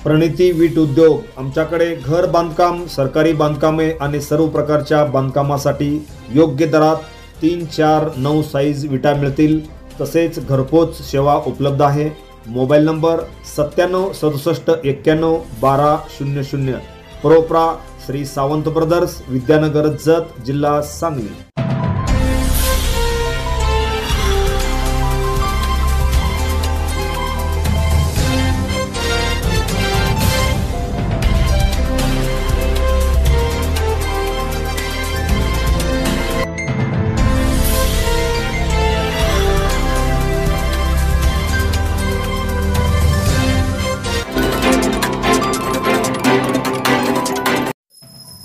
प्रणिती वीट उद्योग आमच्याकडे घर बांधकाम, सरकारी बांधकामे आणि सर्व प्रकारच्या बांधकामासाठी योग्य दरात 3, 4, 9 साईज विटा मिळतील। तसेच घरपोच सेवा उपलब्ध आहे। Mobile number 97 67 91 12 00। प्रोप्रा श्री सावंत ब्रदर्स, विद्यानगर जत, जिल्हा सांगली।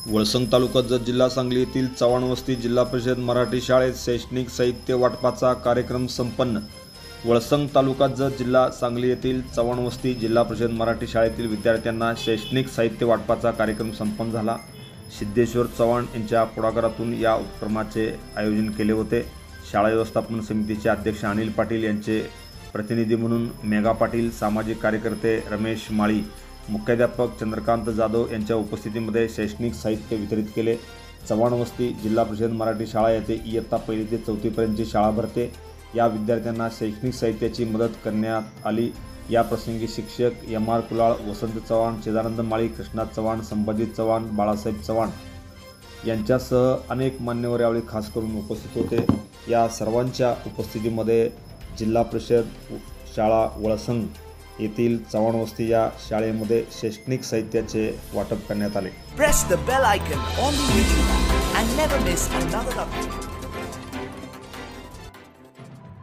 वळसंग तालुका जत, जिल्हा सांगली येथील चव्हाणवस्ती जिल्हा परिषद मराठी शाळेत शैक्षणिक साहित्य वाटपाचा कार्यक्रम संपन्न। वळसंग तालुका जत, जिल्हा सांगली येथील चव्हाणवस्ती जिल्हा परिषद मराठी शाळेतील विद्यार्थ्यांना शैक्षणिक साहित्य वाटपाचा कार्यक्रम संपन्न झाला। सिद्धेश्वर चव्हाण यांच्या पुढाकारातून या उपक्रमाचे आयोजन केले होते। शाळा व्यवस्थापन समितीचे अध्यक्ष अनिल पाटील यांचे प्रतिनिधी म्हणून मेघा पाटील, सामाजिक कार्यकर्ते रमेश माळी, मुख्याध्यापक चंद्रकांत जाधव यांच्या उपस्थितीमध्ये शैक्षणिक साहित्य वितरित केले। चव्हाणवस्ती जिल्हा परिषद मराठी शाळा येथे इयत्ता 1 ते 4 पर्यंतची शाळा भरते। या विद्यार्थ्यांना शैक्षणिक साहित्याची मदत करण्यात आली। या प्रसंगी शिक्षक एम.आर. कुलाळ, वसंत चव्हाण, चिदानंद माळी, कृष्णा चव्हाण, संभाजी चव्हाण, बाळासाहेब चव्हाण यांच्यासह अनेक मान्यवर यावेळी खास करून उपस्थित होते। या सर्वांच्या उपस्थितीमध्ये जिल्हा परिषद शाळा वळसंग येथील चव्हाणवस्ती या शाळेमध्ये शैक्षणिक साहित्याचे वाटप करण्यात आले। Press the bell icon on the YouTube app and never miss another update.